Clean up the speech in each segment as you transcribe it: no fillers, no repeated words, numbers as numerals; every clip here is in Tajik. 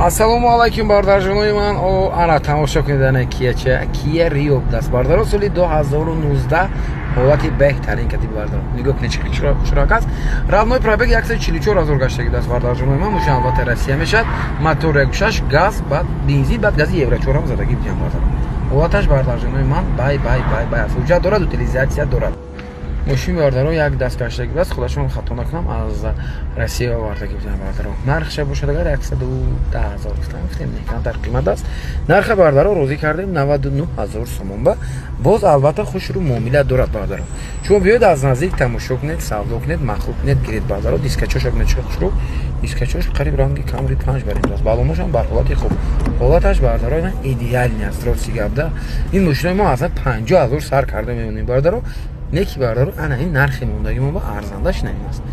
Ассалому алайкум бардарҷонои ман. Ана тамошо кунедане Kia Rio даст бардаро соли 2019 ҳолати беҳтарин кади бардаро. Нигоҳ кунед чӣ хушрак аст. Равнои пробег 144,000 гаштаги даст бардарҷонои ман. Мошин албатта Россия мешад. Мотор 1.6 газ, баъд бензин, баъд гази евро 4 задагӣ бидиам бардаро. ҳолаташ бардарҷонои ман бай аст. ҳуҷҷат дорад, утилизатсия дорад. ماشین باردارو یک دست گشتگی بس خودشون خطا نکنم از روسیه آوردگی بودن باردارو. نرخش باشد اگر 110,000 گفتم نه در قیمت است. نرخ باردارو روزی کردیم 99,000 سوم با. باز البته خوش رو معامله دارد باردارو. چون بیاید از نزدیک تماشا کنید، سودا کنید، مخلوق کنید گیرید باردارو. دیسکچوش کنید چه خوش رو. دیسکچوش قریب رنگی کامری 5 بریم دست. بالامش هم بر حالت خوب. حالتش باردارو اینا ایدئال نیست. راستی گفته این ماشین ما اصلا 50,000 سر کرده میونیم باردارو. نکی باردارو انا این نرخی موندگی ما با ارزندش نمیست.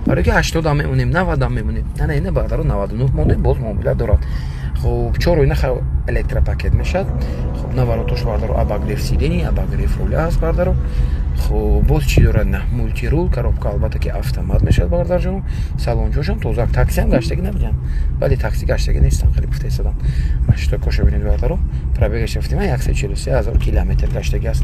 برای که 80 هم میمونیم 90 هم میمونیم. نه این باردارو 99 مونده باز معامله دارد. خب چرا اینا خب الکترا پاکت میشد. خب نواراتوش باردارو اباگریف سیدنی اباگریف فولی است باردارو. خب باز چی دارد نه مولتی رول коробка البته که автомат میشد باردار جون. سالونجوش هم توزاک تاکسی هم گشتگی نمیدونم. ولی تاکسی گشتگی نیستم خیلی گفته ایستادم. ماشین کوشو ببینید باردارو. پرابگش رفتیم 143,000 کیلومتر گشتگی است.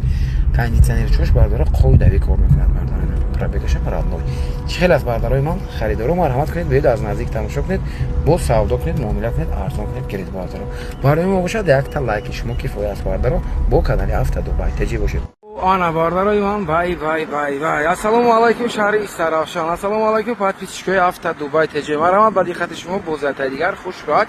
кондитсионерчош باردارو قوی دوی کار میکنه باردار. پرابگش هم رادنوی. خیلی از باردارای من خریدارو مرحمت کنید بیاید از نزدیک تماشا کنید. با سودا کنید معامله کنید ارزان کنید گرید باردارو. برای ما باشد یک تا لایک شما کفایت است باردارو. با کانال هفته دوباره تجی باشید. Ana bardaroy man vay. Assalomu alaykum shahri Saravshan. Assalomu alaykum подписчикои Авто Дубай ТЖ. Марҳамат ба диққати шумо бозатаи дигар хушроҳат.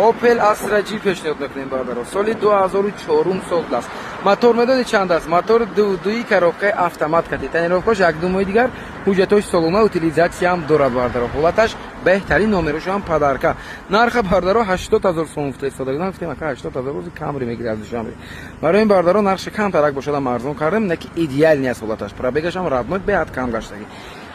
Opel Astra G пешниҳод мекунем бардаро. Соли 2004 сол аст. Мотор медоди чанд аст? Мотор дуи коробкаи автомат кади. Тонировкаш як думои дигар, ҳуҷҷатош солома, утилизатсия ҳам дорад бардаро. Ҳолаташ беҳтарин, номерош ҳам падарка. Нарха бардаро 80,000 сом фистодаги. Гуфтем ака 80,000 рӯзи камри мегирад аз душанбе. Барои ин бардаро нархи камтарак бошад ҳам арзон кардем, не ки идеал нест ҳолаташ. Пробегаш ҳам равной беҳад кам гаштаги.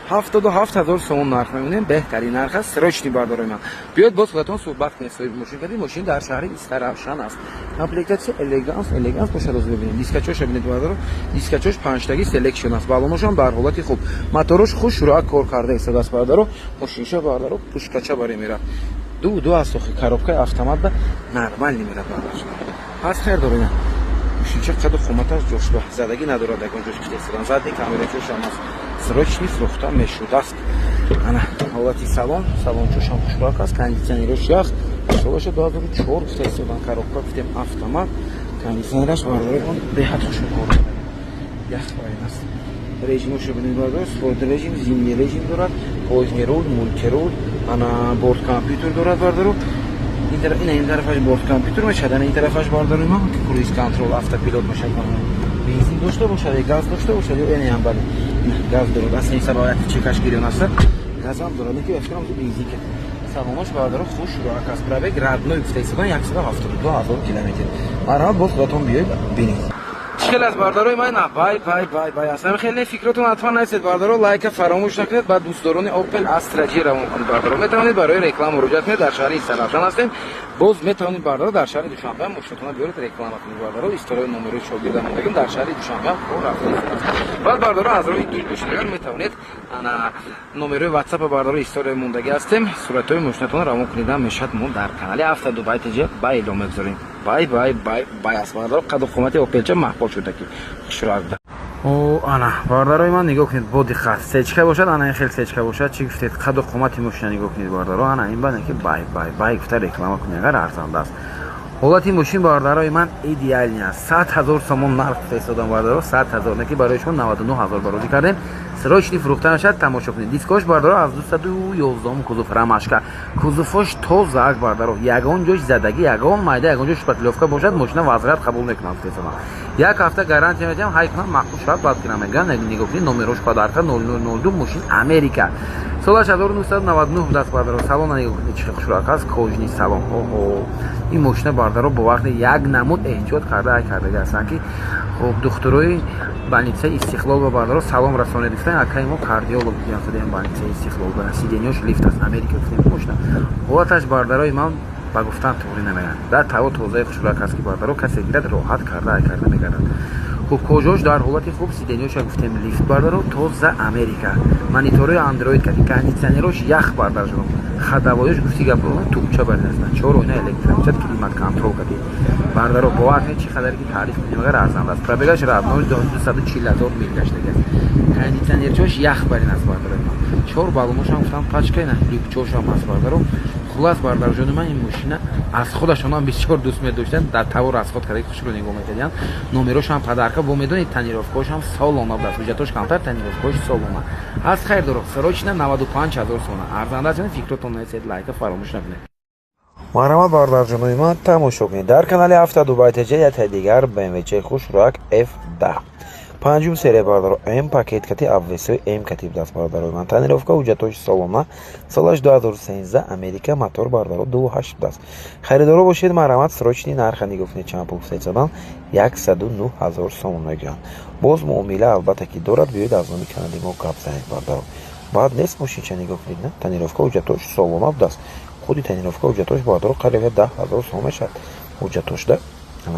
77,000 сом нарх мемонем. беҳтарин нарх аст. срочни бардарои ман. биёед боз худатон суҳбат кунед соҳиби мошин кадид. мошин дар шаҳри Истаравшан аст. комплектатсия элеганс бошад. озу бибинед дискачош бибинед бардаро. дискачош 5таги селекшн аст. балонош ҳам дар ҳолати хуб. моторош хушроак кор карда истодааст бардаро. мошинша бардаро пушкача баре мерад. ду аст охи коробкаи автомат ба нормални мерад бардаро. пас хайр дорина. мошинча қаду қоматаш ҷошба задаги надорад. ягон ҷош кишта истодам. задни камераҷош ҳам аст. срочни фрухта мешудааст. ана ҳолати салончош ҳам хушроак аст. кондитсионерош ях солаша 2004 гуфта истодам. коробка гуфтем автомат. кондитсионераш бардаро беҳад хушрокор ях барин аст. режимошо бинед бардаро. спорт режим, зимний режим дорад. поздний рул, мультирул, ана борт компютер дорад бардаро. این طرفش بورد کامپیوتر میشه. این طرفش بارداری ما که کرویز کنترل автопилот میشه. بنزین داشته باشه، گاز داشته باشه. این هم بله. گاز دارد. اصلا این سبایت چکش گیرون است. گاز هم دارد. که افترام تو بنزین که سوامش باردارو خوش رو اکاس پرابگ رادنوی گفته ایستادن 172,000 کیلومتر. مرحبا باز خودتون بیاید ببینید. خیلی از بارداروی من بای اصلا خیلی فکرتون حتما نیستید باردارو لایک فراموش نکنید. بعد دوستداران اوپل استرا جی روان کنید باردارو. میتونید برای رکلام مراجعه کنید. در شهر استرابشان هستیم. باز میتونید باردارو در شهر دوشنبه هم مشتتون بیارید رکلام کنید باردارو. استورای نمره شاگردان میگم در شهر دوشنبه هم کار رفتید. بعد باردارو از روی دوش بشنید میتونید انا نمره واتساپ باردارو استورای موندگی هستیم. صورتای مشتتون روان کنید میشد مون در کانال هفته دبی تجی بای اعلام بگذاریم. بای است باردارو قد قومت اوپل چه محبوب شده کی خوشراک ده. انا بارداروی من نگاه کنید با دقت. سچکه باشد انا این خیلی سچکه باشد چی گفتید قد قومت ماشین نگاه کنید باردارو. انا این بنده که بای گفته رکلام کنید اگر ارزنده است. ҳолати мошин бардарои ман идеал нест. 100,000 сомон нарх фистодан бардаро. 100,000 неки бароишон 99,000 барози кардем. срочни фурӯхта мешад. тамошо кунед. дискош бардаро аз 211 кузуф рамашка. кузуфош тоза бардаро. ягон ҷош задаги, ягон майда, ягон ҷош шпатлёвка бошад мошина вазъият қабул мекунад фистодан. як ҳафта гарантия медиҳам. ҳай кунам махсус шавад баъд кунам мегӯям. нигоҳ кунед номерош падарка 0002 мошин Америка. солаш 1999 даст бардаро. салон нигоҳ кунед чӣ хушроак аст. кожни салон. این ماشین باردارو با وقت یک نمود احتیاط کرده هستن که خب دکترای больница استقلال با باردارو سلام رسانه دیفتن. اکای ما کاردیولوگ دیدن больница استقلال با سیدنیوش لیفت از امریکا گفتیم ماشین. حالتش بارداروی من با گفتن طوری نمیگن. در تو توضیح خوشلاک است که باردارو کسی گیرد راحت کرده میگردن. خب کجاش در حالت خوب سیدنیوش گفتم لیفت بردارو تو ز امریکا مانیتوری اندروید کردی کاندیسیونروش یخ بردار شدم خداوایش گفتی گپرو توپچا برنسن چهار اینا الکتریکچات کلیمات کنترل کردی بردارو با وقت چی خبری که تعریف کنیم مگر ارزان است پرابگاش رابنوش 240,000 میل گشته است کاندیسیونروش یخ برین از بردارو چهار بالوموش هم گفتم قاچکای نه لیپچوش هم از بردارو خلاص بردار جون من این ماشین از خودشون هم بسیار دوست می داشتن در تور از خود خرید خوش رو نگاه میکردن نمرش هم پدرکا با میدونید تنیروفکاش هم سالونا بود بودجهش کمتر تنیروفکاش سالونا از خیر درو سروچنا 95,000 سونا ارزنده است فکرتون نسید لایک فراموش نکنید مرحمت بردار جون من تماشا کنید در کانال 72 بایت یا دیگر BMW خوش راک F10 پنجم سری بردار ام پاکت کتی аввесои ام کتیب دست بردار من тонировка уҷатош солона солаш 2013 امریکا мотор бардоро 28 даст харидоро бошед марҳамат срочни нарха нигофтед чанд пул сецадан 109,000 сом мегӯянд боз муомила албатта ки дорад биёед аз номи канали мо гап занед бардоро баъд нест мошинча нигофтед на тонировка уҷатош солона даст худи тонировка уҷатош бардоро қариб 10,000 сом мешавад уҷатошда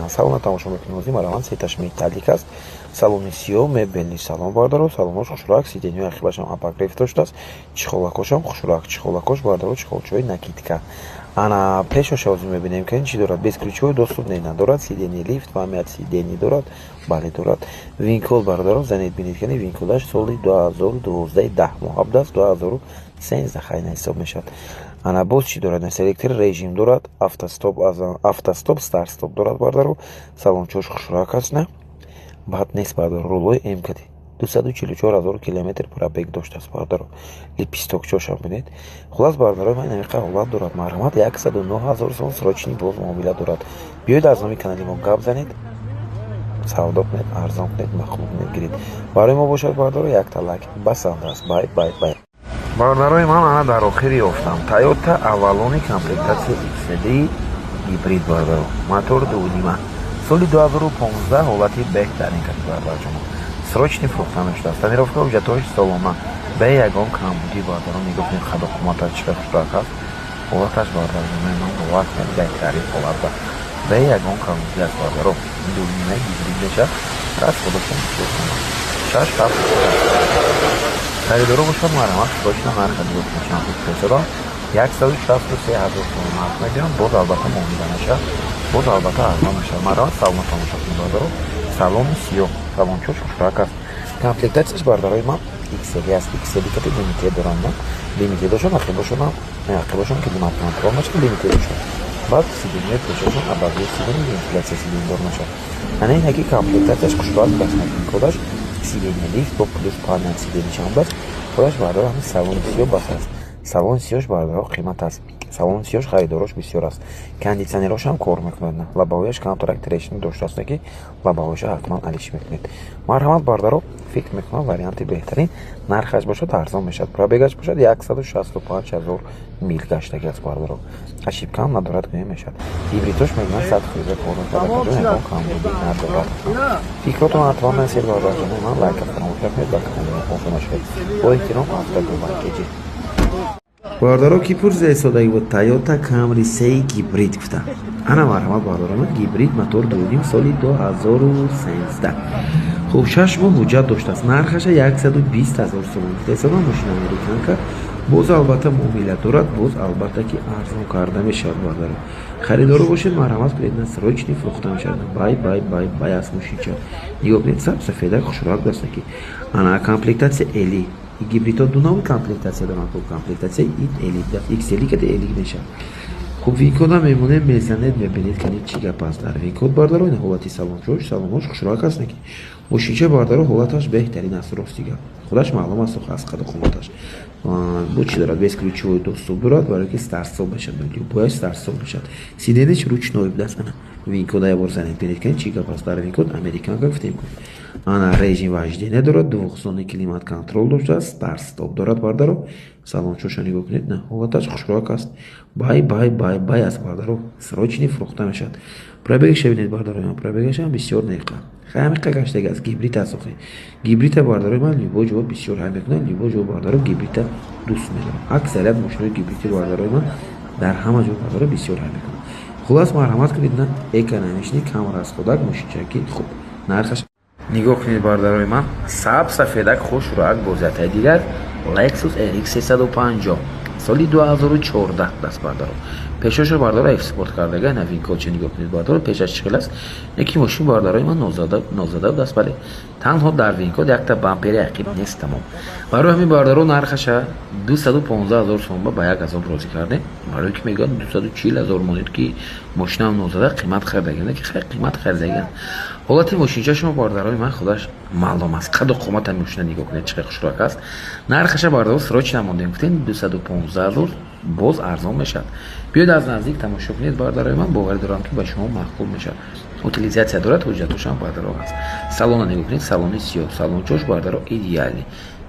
салона тамошо мекунозӣ марҳамат сеташ металлик аст салони сиёҳ мебели салон бардоро салонош хушрак сидению ахибашам апагреф доштааст чихолакошам хушрак чихолакош бардоро чихолчаҳои накидка ана пешоша озӣ мебинем ки чӣ дорад без ключҳои доступ не надорад сидени лифт фаҳмият сидени дорад бале дорад винкол бардоро занед бинед ки винколаш соли 2012 10 моҳ абдаст 2013 хайна ҳисоб мешавад ана боз чӣ дорад селектор режим дорад автостоп старстоп дорад бардоро салончош хушрак аст на баъд нест бардоро рулои эмкади 244,000 километр пробег доштааст бардоро липистокчошам бинед хулас бардоро ман намиқа ҳолат дорад марҳамат 109,000 сом срочни боз муомила дорад биёед аз номи канали мо гап занед савдо кунед арзон кунед махлуқ мегиред барои мо бошад бардоро якта лайк басанда аст бай бай бай бардарои ман ана дар охир ёфтам Toyota Avalon комплектация XD гибрид бардаро мотор 2.5 соли 2015 ҳолати беҳтарин кади бардарҷон срочни фурӯхта мешудааст тонировка уҷатош солона бе ягон камбудӣ бардаро нигофтем хадоқуматаш чиқа хушрак аст ҳолаташ бардарҷон ман вақт беҳтарин ҳолата бе ягон камбудӣ аст бардаро дунима гибрид мешавад расходашон шаш ҳафт харидоро бошад марҳамат срочна нарха дигофтем чанд пул песодам 163,000 сом нарх мегӯям боз албатта муомила мешавад боз албатта арзон мешавад марҳамат салона тамошо кунед бардаро салони сиёҳ салончош хушрак аст комплектатсияш бардарои ман XL аст XL кати лимитед дорам ман лимитедашон ақибошон килимат контрол мешавад лимитедашон баъд сиденияи пешашон абазии сидени вентилясия сидени дор мешавад ана инаки комплектатсияш хушрак аст кодаш сидени лифт бо плюс панел сидени чанд аст худаш бардоро ҳамин салони сиёҳ бас аст салони сиёҳш бардоро қимат аст салони сиёҳш харидорош бисёр аст кондитсионерош ҳам кор мекунад лабаҳояш контрактрешн доштааст ки лабаҳояша ҳатман алиш мекунед марҳамат бардаро фикр мекунам варианти беҳтарин нархаш бошад арзон мешавад пробегаш бошад 165,000 мил гаштаги аст бардаро ошибкам надорад гӯя мешавад гибридош мегӯянд 100 физа кор мекунад ягон камбудӣ надорад фикротон ҳатман насед бардарҷон ман лайка фаромӯш накунед ба канали муҳофиз шавед бо эҳтиром автодумакеҷи бардаро ки пурзаи содагӣ бо Toyota Camry 3 гибрид гуфтам ана марҳамат бардаро ман гибрид мотор 2.5 соли 2013 хуб 6 моҳ ҳуҷҷат доштааст нархаша 120,000 сом ҳисобам мошина американка боз албатта муомила дорад боз албатта ки арзон карда мешавад бардаро харидоро бошед марҳамат кунед на срочни фурӯхта мешавад бай бай бай бай аст мошинча нигоҳ кунед сафеда хушрак даста ки ана комплектация эли гибридҳо ду навъи комплектация доранд хуб комплектация эли XL кади эли мешавад хуб винкода мемонем мезанед мебинед ки чӣ гап аст дар винкод бардаро ин ҳолати салончош салонош хушрак аст ки мошинча бардаро ҳолаташ беҳтарин аст рости гап худаш маълум аст аз қадоқуматаш бо чӣ дорад без ключҳои доступ дорад барое ки старстол бошад бояд старстол бошад сиденеш ручной будаст ана винкода ябор занед бинед ки чӣ гап аст дар винкод американка гуфтем ана режим ваҷдене дорад двухзони климат контрол доштааст старстоп дорад бардаро салончоша нигоҳ кунед на ҳолаташ хушрак аст бай бай бай бай аст бардаро срочни фурӯхта мешавад пробегаш бинед бардарои ман пробегашам бисёр неқа ҳамиқа гаштаги аст гибрид аст охи гибрида бардарои ман любой ҷо бисёр ҳам мекунад любой ҷо бардаро гибрида дӯст медорам аксарият мошинои гибриди бардарои ман дар ҳама ҷо бардаро бисёр ҳам мекунад хулас марҳамат кунед на экономични камрасходак мошинчаки хуб нархаш нигоҳ кунед бародарои ман, сабсафедак хушроак бо зиёдатаи дигар Lexus RX 350 соли 2014 даст бардаро. пешашро бардаро экспорт кардага новинкочи нигоҳ кунед бардаро. пешаш чӣ хел аст? Яки мошин бардарои ман нозада даст, бале. Танҳо дар винкод якта бампери ақиб нест тамом. Барои ҳамин бардаро нархаша 215,000 сом ба 1,000 розӣ кардем. Барои ки мегӯяд 240,000 монет ки мошинам нозада қимат хардаган, ки хай қимат хардаган. ҳолати мошинча шумо бардарои ман худаш маълум аст. қаду қомата мошина нигоҳ кунед чӣ хушроак аст. нархаша бардаро сроч намондем, гуфтем 215,000 боз арзон мешавад. биёед аз наздик тамошо кунед бардарои ман, боварӣ дорам ки ба шумо маъқул мешавад. утилизатсия дорад, ҳуҷҷатошам бардаро аст. салона нигоҳ кунед, салони сиёҳ, салончош бардаро идеалӣ.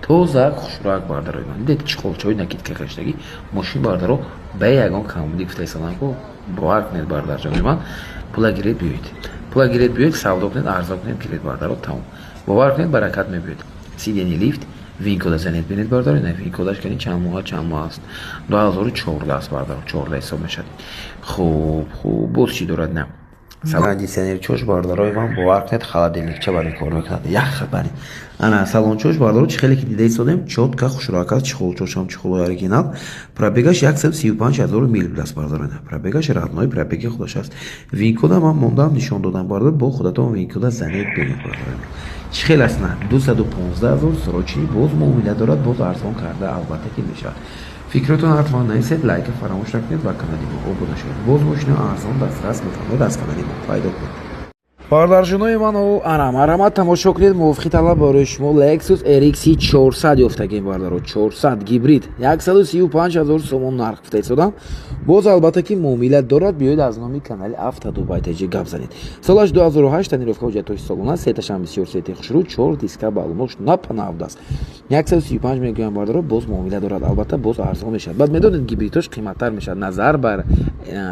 тоза хушроак бардарои ман. Дидед чихолчаҳои накидка каштагӣ мошин бардаро ба ягон камбуди гуфтаи салонко бовар кунед бардарҷонои ман. пула гиред биёед. пула гиред биёед, савдо кунед, арзон кунед, гиред бардаро тамом. бовар кунед, баракат мебиёед. сидени лифт, винкода занед бинед бардаро, не винкодаш кани чанд моҳ аст. 2014 аст бардаро, 14 ҳисоб мешад. хуб, боз чӣ дорад на? кондитсионерчош бардарои ман бовар кунед, холодильникча барои кор мекунад. ях бари. ана салончош бардаро чӣ хеле ки дида истодем, чотка хушроак аст, чихолчошам чихолои оригинал. пробегаш 135,000 мил даст бардаро. пробегаш родной пробеги худаш аст. винкода ман мондам нишон додам бардаро, бо худатон винкода занед бинед бардаро. чӣ хел аст на? 215,000 срочни боз муомила дорад, боз арзон карда албатта ки мешавад. фикротон ҳатман нависед, лайка фаромӯш накунед ва канали мо обуна шавед. боз мошина арзон дастрас мефармоед аз канали мо пайдо кунед. бардарҷонои ману марҳамат тамошо кунед. мувофиқи талаб барои шумо Lexus RX 400 ёфтагем бардаро. 400 гибрид 135,000 сомон нарх гуфта истодам. боз албатта ки муомила дорад. биёед аз номи канали Авто Дубай TG гап занед. солаш 2008 танировка ҳуҷҷатош салона, сеташам бисёр сети хушрӯ, 4 диска балумош напанавд аст. 135 мегӯям бардаро, боз муомила дорад. албатта боз арзон мешавад. баъд медонед гибридош қиматтар мешавад. назар бар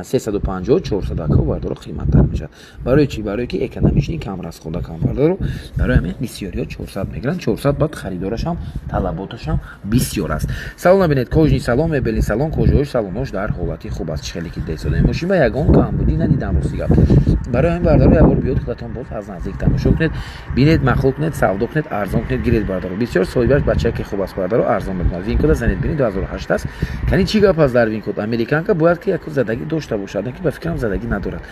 350 400 бардаро қиматтар мешавад. барои чӣ? барои ки экономични кам расхода кам бардаро. барои ҳамин бисёриҳо 400 мегиранд. 400 баъд харидорашам талаботашам бисёр аст. салон бинед, кожни салон, мебелни салон, кожаҳои салонош дар ҳолати хуб аст. чӣ хеле ки десодаи мошин ба ягон камбудӣ надидам рости гап. барои ҳамин бардаро ягбор биёд худатон боз аз наздик тамошо кунед, бинед, махлуқ кунед, савдо кунед, арзон кунед, гиред бардаро. бисёр соҳибаш бачае ки хуб аст бардаро арзон мекунад. винкода занед бинед 2008 аст. кани чӣ гап аст дар винкод? американка бояд ки як задагӣ дошта бошад, ки ба фикрам задагӣ надорад.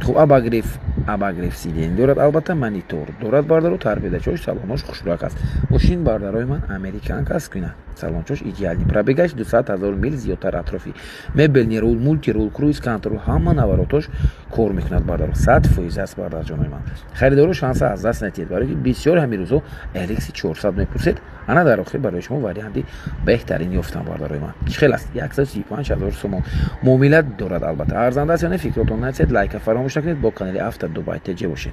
хуб абагриф сиден дорад, албатта монитор дорад бардаро. тарбедачош салонош хушроак аст. мошин бардарои ман американка аст кина. салончош идеалӣ. пробегаш 200,000 мил зиёдтар атрофи. мебелни рул, мултирул, круиз контрол, ҳама наворотош кор мекунад бардаро. 100% аст бардарҷонои ман. харидоро шанса аз даст надиҳед, барои ки бисёр ҳамин рӯзо RX 400 мепурсед. ана дар охир барои шумо варианти беҳтарин ёфтам бардарои ман. чӣ хел аст? 135,000 сомон муомила дорад. албатта арзанда аст ё не? фикротон нависед, лайка фаромӯш накунед, бо канали Авто Дубай TG бошед.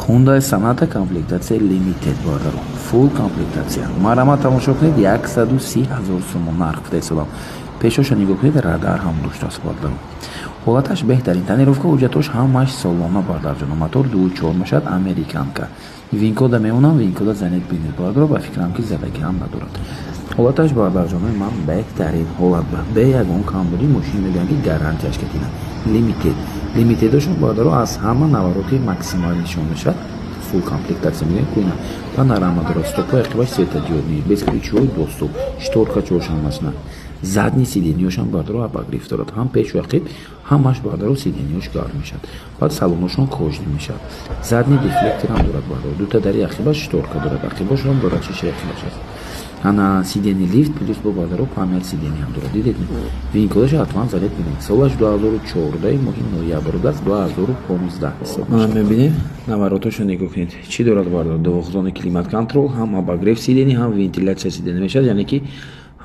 Hyundai Sonata комплектация Limited бардаро. Full комплектация. марҳамат тамошо кунед, 130,000 сомон нарх гуфта истодам. пешоша нигоҳ кунед, радар ҳам доштааст бардаро. ҳолаташ беҳтарин. танировка ҳуҷҷатош ҳамаш солона бардарҷоно. мотор 2.4 мешавад, американка. винкода меонам, винкода занед бинед бардаро. ба фикрам ки задагӣ ҳам надорад. ҳолаташ бардарҷонои ман беҳтарин ҳолат ба бе ягон камбудӣ мошин мегӯям ки гарантияш катина. лимитедошон бардаро аз ҳама навороти максимал нишон мешавад. фул комплектация мегӯям куина. панорама дорад, стопҳои ақибаш светодиодни, без ключҳои доступ, шторка чоршанбасна. задни сидениёшам бардаро абагриф дорад. ҳам пешу ақиб, ҳамаш бардаро сидениёш гарм мешавад. баъд салоношон кожнӣ мешавад. задни дефлекторам дорад бардаро. дута дари ақибаш шторка дорад. ақибошам дорад шишаи ақибаш аст. ана сидени лифт плюс бо бардаро панел сидени ҳам дорад. дидед? винкодаш ҳатман занед бинед. солаш 2014 моҳи ноябр даст 2015 ҳисоб мешавад. мебинед наворотошо нигоҳ кунед. чӣ дорад бардаро? довғзони климат контрол, ҳам абагриф сидени, ҳам вентилятсия сидени мешавад. яъне ки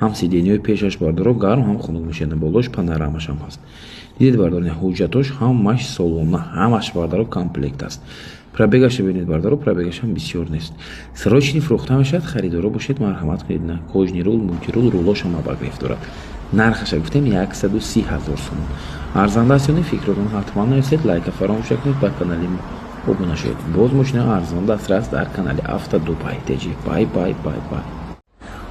ҳам сидениҳои пешаш бардаро гарм, ҳам хунук мешавад. болош панорамашам ҳаст. дидед бардаро? ҳуҷҷатош ҳамаш солона, ҳамаш бардаро комплект аст. пробегаш бинед бардаро. пробегашам бисёр нест. срочни фурӯхта мешавад. харидоро бошед, марҳамат кунед. на кожни рул, мултирул, рулошам абагриф дорад. нархаша гуфтем 130,000 сомон. арзанда аст ё не? фикротон ҳатман нависед, лайка фаромӯш накунед, ба канали мо обуна шавед. боз мошина арзон дастрас дар канали Авто Дубай TG. бай.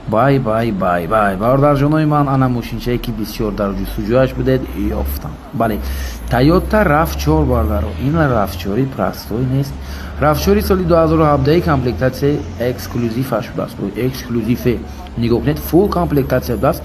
бай бародарҷонои ман, ана мошинчае ки бисёр дар ҷустуҷӯяш будед ёфтам. Бале, Toyota RAV4 бародаро, ин RAV4 простой нест. RAV4 соли 2017 комплектация эксклюзиваш будааст. Эксклюзиве нигоҳ кунед, фул комплектация будааст.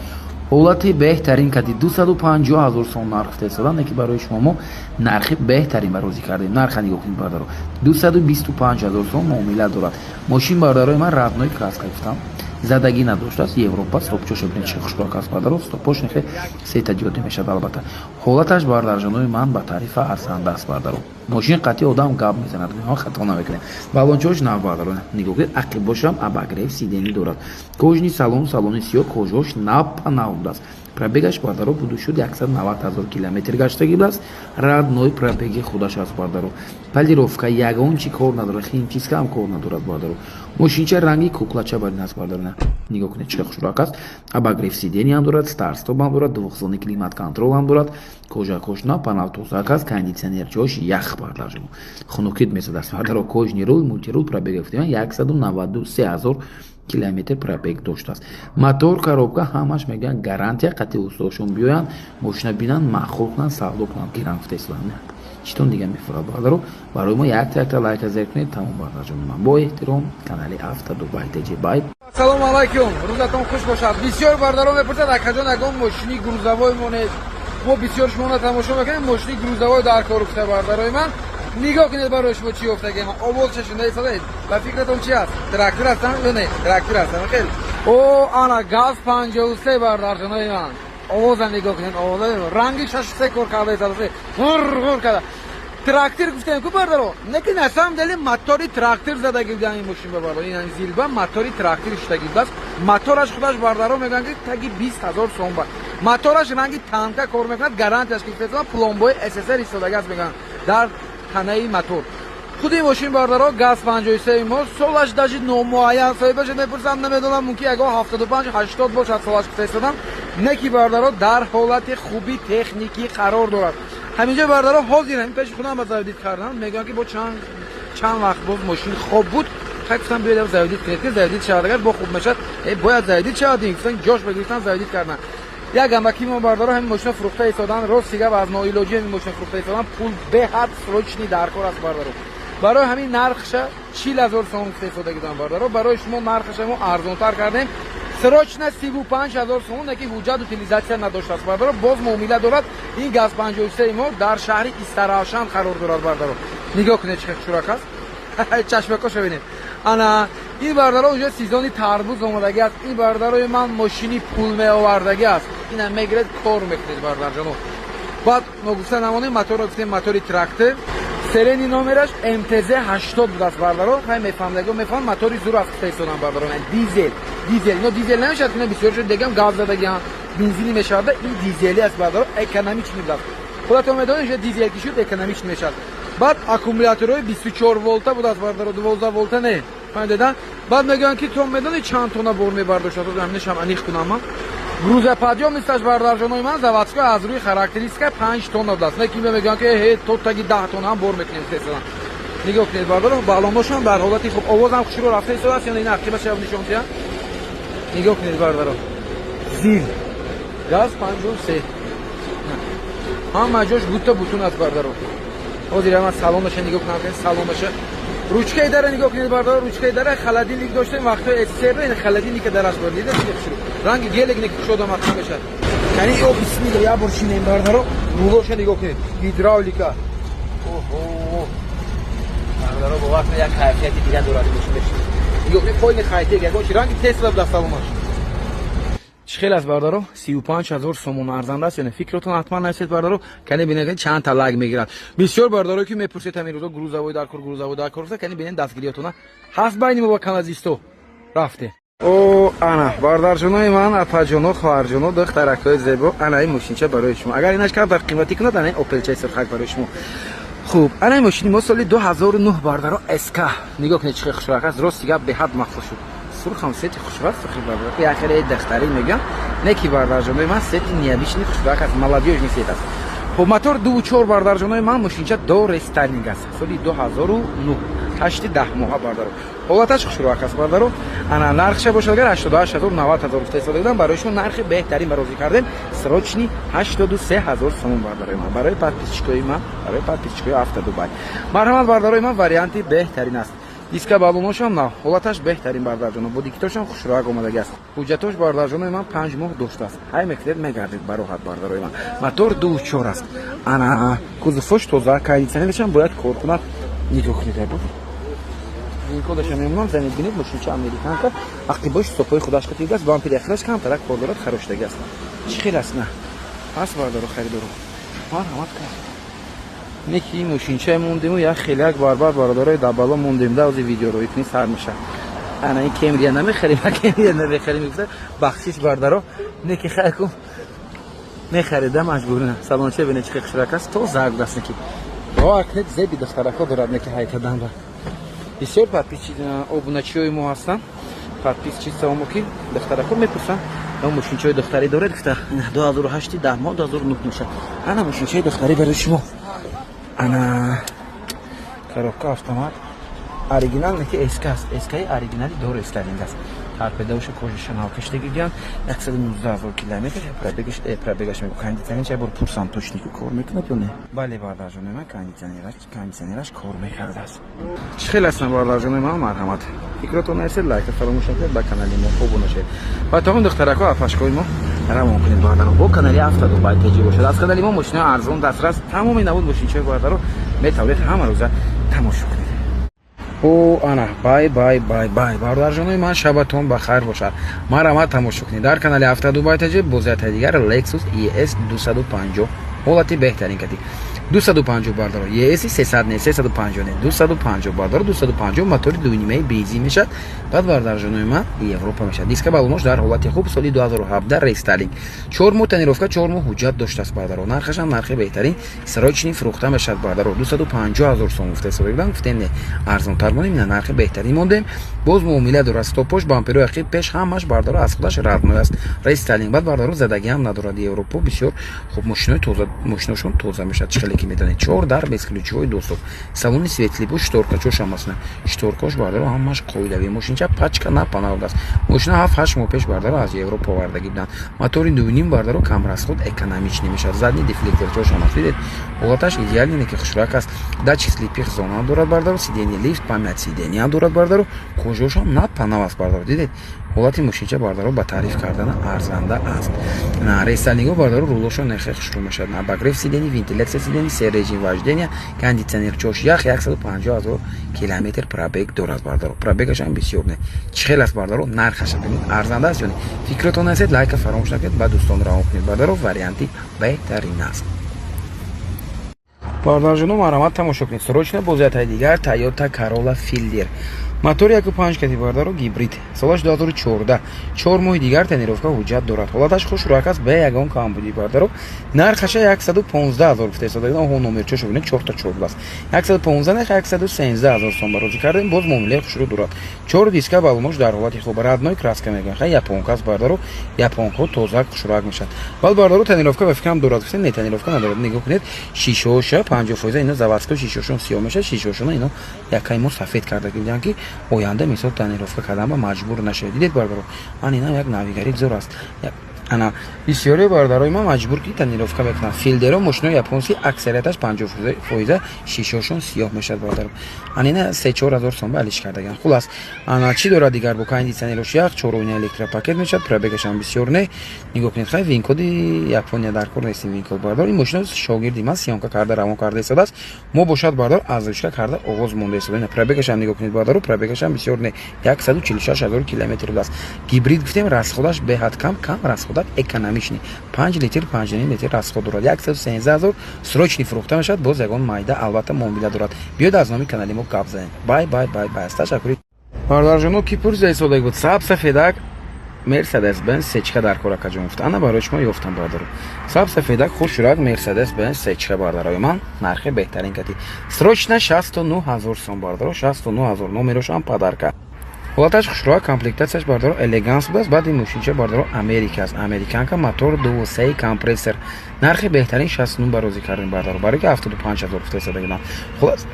ҳолати беҳтарин кади 250 000 сом нарх фирестода, не ки барои шумо мо нархи беҳтарин барозӣ кардем. Нарха нигоҳ кунед бародаро, 225 000 сом муомила дорад. Мошин бародарои ман родной краска гуфтам, задагӣ надоштааст. Европа стопчоша бинед чӣ хушрок аст бародаро, стопош нехе сета ҷоди мешавад. албатта ҳолаташ бародарҷонои ман ба тарифа арзанда аст бародаро. Мошин қатъи одам гап мезанад, мо хато намекунем. балончош нав бародаро, нигоҳ кунед, ақибошам абагрев сидени дорад. Кожни салони сиёҳ, кожош напа нав будааст. Пробегаш бардаро буду шуд 190 000 километр гаштагӣ будааст. радной пробеги худаш аст бардаро. полировка ягон чӣ кор надорад, химчистка ҳам кор надорад бардаро. мошинча ранги куклача барин аст бардаро. нигоҳ кунед чӣ хушрок аст. абагрев сидени ҳам дорад, старт стоп ҳам дорад, двухзони климат контрол ҳам дорад. кожа кошна, панал тозак аст, кондитсионер ҷош ях бардаро. хунукит месадаст бардаро. кожни рул, мультирул пробега гуфтем 193 000 километр пробег доштааст. мотор, коробка ҳамаш мегӯянд гарантия, қатъи устошон биёянд, мошина бинанд, маъқул кунанд, савдо кунанд, гирам фитесланд. читон дига мефурад бардаро. барои мо якта лайк азер кунед. тамом бардарҷони ман, бо эҳтиром, канали Авто Дубай TG Bike. Ассалому алайкум, рӯзатон хуш бошад. бисёр бардаро мепурсад акаҷон ягон мошини грузовой монед. мо бисёр шумона тамошо мекунем, мошини грузовой дар кор уфта бардарои ман. нигоҳ кунед барои шумо чӣ офтагем. овоз шунда исадед. ба фикратон чи аст? трактор астам ё не? трактор астам хел. о ана газ 53 бардарҷонои ман. овоза нигоҳ кунед, овоза ранги 63 кор карда исадасе. гур карда. трактор гуфтем ку бардаро. неки на самом деле мотори трактор задаги будан ин мошин бардаро. ин зилба мотори трактор иштаги будаст. мотораш худаш бардаро мегӯянд ки таги 20 000 сом ба. мотораш ранги танка кор мекунад, гарантияш ки фетла пломбой SSR истодагӣ аст мегӯянд дар танаи мотор. худи мошин бардаро газ 53 мо солаш дажи номуайян соҳибаш мепурсам, намедонам мумкин яго 75 80 бошад солаш фестадам. неки бардаро дар ҳолати хуби техникӣ қарор дорад. ҳаминҷо бардаро ҳозир ҳамин пеши худам ба заводит кардам, мегӯям ки бо чанд вақт боз мошин хоб буд, хай гуфтам биёед заводит кунед ки заводит шавад, агар бо хуб мешавад бояд заводит шавад. гуфтан ҷош бигирифтан заводит кардан. як амаки мо бардаро ҳамин мошина фурӯхта истодан, рост сига аз ноилоҷӣ ҳамин мошина фурӯхта истодан, пул беҳад срочни дар кор аст бардаро. барои ҳамин нархша 40 000 сом истода гирдан бардаро. барои шумо нархша мо арзонтар кардем. срочна 35 000 сом, неки ҳуҷҷат утилизатсия надоштааст бардаро. боз муомила дорад. ин газ 53 мо дар шаҳри Истаравшан қарор дорад бардаро. нигоҳ кунед чӣ хушрак аст. чашмакошо бинед. ана ин бардаро уҷа сезони тарбуз омадагӣ аст. ин бардарои ман мошини пул меовардагӣ аст. ина мегиред кор мекунед бардарҷоно. баъд мо гуфта намонем моторро гуфтем мотори трактор. серийни номераш МТЗ 80 будааст бардаро. хай мефаҳмдаго мефаҳм мотори зур аст истодан бардаро. дизел ино дизел намешавад ки бисёр шуд дегам газ задагиам бензини мешавад. ин дизели аст бардаро, экономични будааст. худатон медонед ки дизел ки шуд экономични мешавад. баъд аккумуляторои 24 волта будааст бардаро, 12 волта не. фаҳмидан? баъд мегӯянд ки то медонед чанд тонна бор мебардошад. ҳаминашам аниқ кунам ман. грузоподъёмносташ бардарҷонои ман заводской аз рӯи характеристика 5 тонна будааст. не ки мегӯянд ки то таги 10 тонна ҳам бор мекунем феслан. нигоҳ кунед бардаро, балоношам дар ҳолати хуб, овозам хушро рафта истодааст ё не? ин ақиба шав нишонтия. нигоҳ кунед бардаро. зил газ 53 ҳама ҷош бутта бутун аст бардаро. ҳозир ҳама салонаша нигоҳ кунам, салонаша ручкаи дара нигоҳ кунед бардаро. ручкаи дара холодильник доштем, вақтҳои SSR ин холодильники дараш бор дида ранги гелек не кушодам ат мешад. яъни ё бисмилла я бор шинем бардаро. рулоша нигоҳ кунед, гидравлика. оҳо бардаро бо вақт як кайфияти дига дорад мошин. нигоҳ кунед, хойли хайтек ягош ранги Тесла дар салонаш. чӣ хел аст бардаро? 35 000 сомон арзанда аст ё не? фикротон ҳатман насед бардаро. кани бинед чанд та лайк мегирад. бисёр бардаро ки мепурсед ҳамин рӯзо грузовой дар кор уфта, кани бинед дастгириятона ҳаст байни мо ба каназисто рафте. о ана бардарҷонои ман, апаҷоно, хоҳарҷоно, духтаракҳои зебо, ана ин мошинча барои шумо. агар инаш камтар қиматӣ кунад, ана ин опелчаи сурхак барои шумо. хуб, ана ин мошини мо соли 2009 бардаро SK. нигоҳ кунед чӣ хушрак аст. рост сига беҳад махсус шуд. сурхам сети хушрак сухи бардаро. яхире дахтарӣ мегӯям. не ки бардарҷонои ман сети необични хушрак аст, молодёжни сет аст. хуб, мотор 2.4 бардарҷонои ман, мошинча до рестайлинг аст. соли 2009 8 10 моҳа бардаро. ҳолаташ хушроак аст бардаро. Ана нархша бошад агар 88000 90000 гуфта истодаган бароишон нархи беҳтарин барозӣ кардем. Срочни 83000 сомон бардарои ман. Барои подписчикои ман, барои подписчикои Автодубай. Марҳамат бардарои ман варианти беҳтарин аст. Диска балоношам на ҳолаташ беҳтарин бардарҷоно. Бо дикитошам хушроак омадаги аст. Ҳуҷҷатош бардарҷонои ман 5 моҳ доштааст. Ҳай мекунед мегардед бароҳат бардарои ман. Мотор 2.4 аст. Ана кузуфош тоза кондитсионерашам бояд кор кунад. Нигоҳ кунед буд. Винкодашам мемонам занед бинед мошинча американка. Вақти бош сопои худаш катида аст. Бампери ахираш камтарак кор дорад, хароштаги аст. Чӣ хел аст на? Аст бардаро харидоро. Марҳамат кунед. Неки мошинча мондему як хелак барбар бародарои дабало мондем да ози видеорои кунӣ сар меша. Ана ин кемрия намехарим, кемрия намехарим гуфта бахшиш бардаро неки хайкум мехарида маҷбурина. Салонча бинед чӣ хушрак аст, то заг даст неки. Роакнет зеби духтарако дорад неки ҳайкадан ба. Бисёр подписчик обуначиёи мо ҳастанд. Подписчица мо ки духтарако мепурсанд. Ам мошинчаи духтарӣ доред гуфта 2008 10 моҳ 2009 меша. Ана мошинчаи духтарӣ барои шумо. Ана коробка автомат оригинал неки эска аст. Эскаи оригинали до рестайлинг аст. Ҳарпедавоша кожаша навкаштаги гиян 119000 километр пробегаш мегӯ. Кондитсионерча бор пурсам точнику кор мекунад ё не? Бале бардарҷонои ман кондитсионераш кор мекардааст. Чӣ хел ҳастан бардарҷонои ман? Марҳамат. Фикротон нарсед лайка фаромӯш накунед ба канали мо обунашед. Ва то он духтарако афашкои мо равон кунед бардаро. Бо канали Автодубай теҷӣ бошад. Аз канали мо мошинаи арзон дастрас тамоми навод мошинчаи бардаро метавонед ҳама рӯза тамошо кунед. О ана бай бародарҷонои ман шабатон ба хайр бошад. Марҳамат тамошо кунед. Дар канали Автодубай теҷӣ бозиятаи дигар Lexus ES 250 ҳолати беҳтарин кати 250 бардаро ES 300 не 350 не 250 бардаро 250 мотори 2.5 бензин мешад. Баъд бардарҷонои ман Европа мешад. Диска балонош дар ҳолати хуб соли 2017 рестайлинг 4 моҳ тонировка 4 моҳ ҳуҷҷат доштааст бардаро. Нархашам нархи беҳтарин срочни фурӯхта мешад бардаро. 250000 сом гуфта истодаган гуфтем не арзонтар монем на нархи беҳтарин мондем. Боз муомила дорад стопош бамперои ахир пеш ҳамаш бардаро аз худаш радной аст. Рестайлинг баъд бардаро задагӣ ҳам надорад. Европа бисёр хуб мошинои тоза мошиношон тоза мешад. Чӣ хеле ки медонед 4 дар без ключовой доступ. Салони светлибу шторкачошам аст. Шторкош бардаро ҳамаш қоидави мошинча пачка напанавдааст. Мошина 7-8 моҳ пеш бардаро аз Европа овардаги буданд. Мотори 2.5 бардаро камрасход экономични мешад. Задни дефлекторчошам аст. Видед? ҳолаташ идеалӣ неки хушрак аст. датчик слипер зона дорад бардаро. Сидени лифт памят сидени ҳам дорад бардаро. кожошам напанав аст бардаро. Дидед? ҳолати мошинча бардаро ба тариф кардана арзанда аст. На рестайлинго бардаро рулошо нехе хушрӯ мешад. На багреф сидени, вентилятсия сидени, се режим вождения, кондитсионер чош ях 150000 километр пробег дорад бардаро. Пробегаш ҳам бисёр не. Чӣ хел аст бардаро? Нархаша бинед арзанда аст ё не? Фикротон ҳастед лайка фаромӯш накунед, ба дӯстон равон кунед бардаро. Варианти беҳтарин аст. Бардарҷоно марҳамат тамошо кунед. Срочна бозиятаи дигар Toyota Corolla Fielder. Мотори 1.5 кати бардаро гибрид. Солаш 2014. 4 моҳи дигар тонировка ҳуҷҷат дорад. ҳолаташ хушроак аст бе ягон камбудӣ бардаро. Нархаша 115000 гуфта истодаган. Ҳо номерчошо бинед 4 та 4 аст. 115 нах 113000 сом барозӣ кардем. Боз муомилаи хушрӯ дорад. 4 диска балонош дар ҳолати хуб. Радной краска мегӯян. Хай японка аст бардаро. Японка тоза хушроак мешад. Баъд бардаро тонировка ба фикрам дорад. гуфта не тонировка надорад. нигоҳ кунед. Шишоша 50% ино заводской шишошон сиёҳ мешад. Шишошона ино якаймо сафед кардаги буданд ки оянда мисол тонировка кардан ба маҷбур нашавед. Дидед бардаро? Ман инам як навигари зор аст. ана бисёри бардарои ман маҷбур ки тонировка мекунанд. Филдеро мошинои японски аксарияташ 50% шишошон сиёҳ мешад бардаро. Анина 3-4000 сом балиш кардаган. Хулас ана чӣ дорад дигар? бо кондитсионерош як 4 электропакет мешад. пробегаш ҳам бисёр не. нигоҳ кунед хай винкоди Япония дар кор нестим винкод бардаро. ин мошина шогирди ман сиёмка карда равон карда истодааст. мо бошад бардаро азрушка карда оғоз монда истода. Пробегаш ҳам нигоҳ кунед бардаро. пробегаш ҳам бисёр не. 146000 километр будаст. гибрид гуфтем расходаш беҳад кам расход экономичный 5 литр 5,5 литр расход дорад. 113000 срочни фурӯхта мешад. боз ягон майда албатта муомила дорад. биёед аз номи канали мо гап занед. бай ташаккури. бардарҷоно ки пурза истодагӣ буд. сабсафедак Mercedes Benz сечка дар кор акаҷон гуфт. ана барои шумо ёфтам бардаро. сабсафедак хушрак Mercedes Benz сечка бардарои ман нархи беҳтарин кати. срочна 69000 сом бардаро. 69000 номерош ҳам падарка. ҳолаташ хушроак, комплектатсияш бардаро элеганс будааст. баъд ин мошинча бардаро Америка аст. Американка мотор 2.3 компрессор нархи беҳтарин 69 барозӣ кардем бардаро, барои ки 75000 фрестада гирам.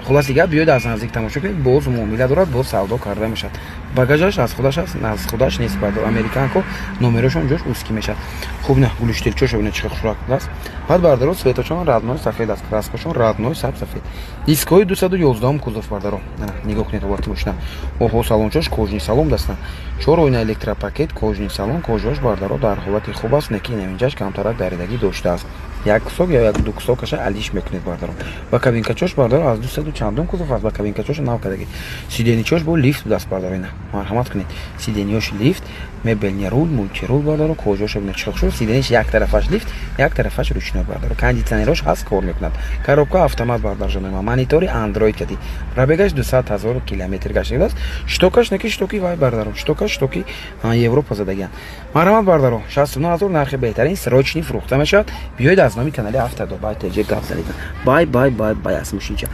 Хулас дигар биёед аз наздик тамошо кунед, боз муомила дорад, боз савдо карда мешад. Багажаш аз худаш аст, аз худаш нест бардаро. Американко номерошон ҷош узки мешад. Хуб не, гулуштирчошо бина чиха хушрак аст. Баъд бардаро светочон радной сафед аст, краскашон радной саб сафед. Дискои 211 кузов бардаро. Нигоҳ кунед оборти мошина. Оҳо салончош кожни салон дастан. 4 ойна электропакет, кожни салон, кожаш бардаро дар ҳолати хуб аст, неки инҷаш камтарак даридагӣ доштааст. Як кусок ё як ду кусокаша алиш мекунед бардаро. Ва кабинкачош бардаро аз 200 чандум кузов аст, ва кабинкачош нав кадаги. Сиденичош бо лифт даст бардаро ина. Марҳамат кунед. Сидениёш лифт, мебелни рул, мулчирул бардаро, кожош бина чихшо, сидениш як тарафаш лифт, як тарафаш ручной бардаро. Кондитсионерош ҳаст кор мекунад. Коробка автомат бардар жонема. Монитори Android кади. Пробегаш 200,000 километр гаштааст. Штокаш неки штоки вай бардаро. Штокаш штоки Европа задаган. Марҳамат бардаро. 69000 нархи беҳтарин, срочни фурӯхта мешавад. Биёед аз номи канали Автодо бай теҷе гап занед. Бай аз мушинча.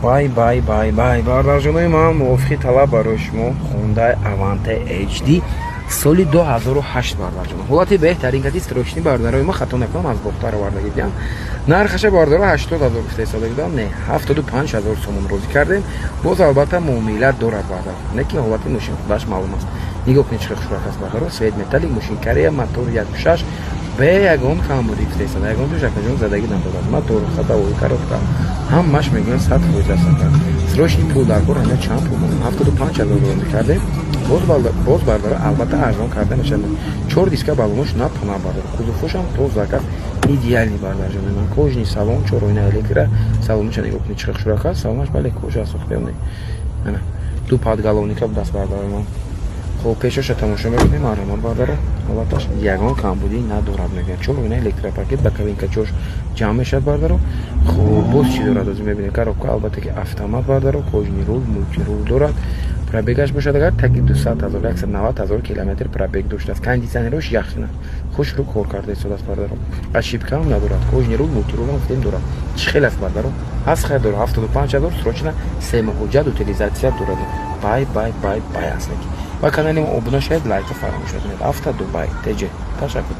Бай бардарҷонои ман, мувофиқи талаб барои шумо Hyundai Avante HD соли 2008 бардарҷон. Ҳолати беҳтарин кади срочни бардарои ма хато накунам аз бохтар оварда гирдиам. Нархаша бардаро 80000 фрестада гирдам, не 75000 сомон розӣ кардем. Боз албатта муомила дорад бардаро. Неки ҳолати мошин худаш маълум аст. Нигоҳ кунед чиха хушрак аст бардаро. Свет металлик, мошин Корея, мотор 1.6 бе ягон камбуди фрестада, ягон душакаҷон задагӣ надорад. Мотор, хатавои коробка ҳамаш мегӯяд 100% аст. Срочни пул дар кор ҳамин чанд пул монад. 75000 розӣ кардем. Боз бардаро албатта арзон карда мешавад. 4 диска балонош напона бардаро. Кузовошам тоза идеальный бардарҷони ман. Кожни салон, 4 ойна электро, салонча нигоҳ кунед чиха хушрак аст. Салонаш бале кожа аст, хуб. Ана ду подголовника даст бардарои ман. Хуб, пешоша тамошо мекунем, марҳамат бардаро. Ҳолаташ ягон камбудӣ надорад мегӯяд. 4 ойна электропакет ба кабинкачош ҷамъ мешавад бардаро. Хуб, боз чӣ дорад озӣ мебинед? Коробка албатта ки автомат бардаро, кожни рул, мулчирул дорад. Пробегаш бошад агар таки 200,000, 190,000 километр пробег доштааст. Кондитсионерош яхшина. Хушрӯ кор карда истодааст бардаро. Ошибкам надорад. Кожни рул, мулчирулам филм дорад. Чихел аст бардаро. Аз хайр дорад. 75000 срочна сема ҳуҷҷат утилизатсия дорад. Бай аст. Ва канали мо обуна шавед, лайка фаромӯш накунед. Автодо бай теҷе. Ташаккур.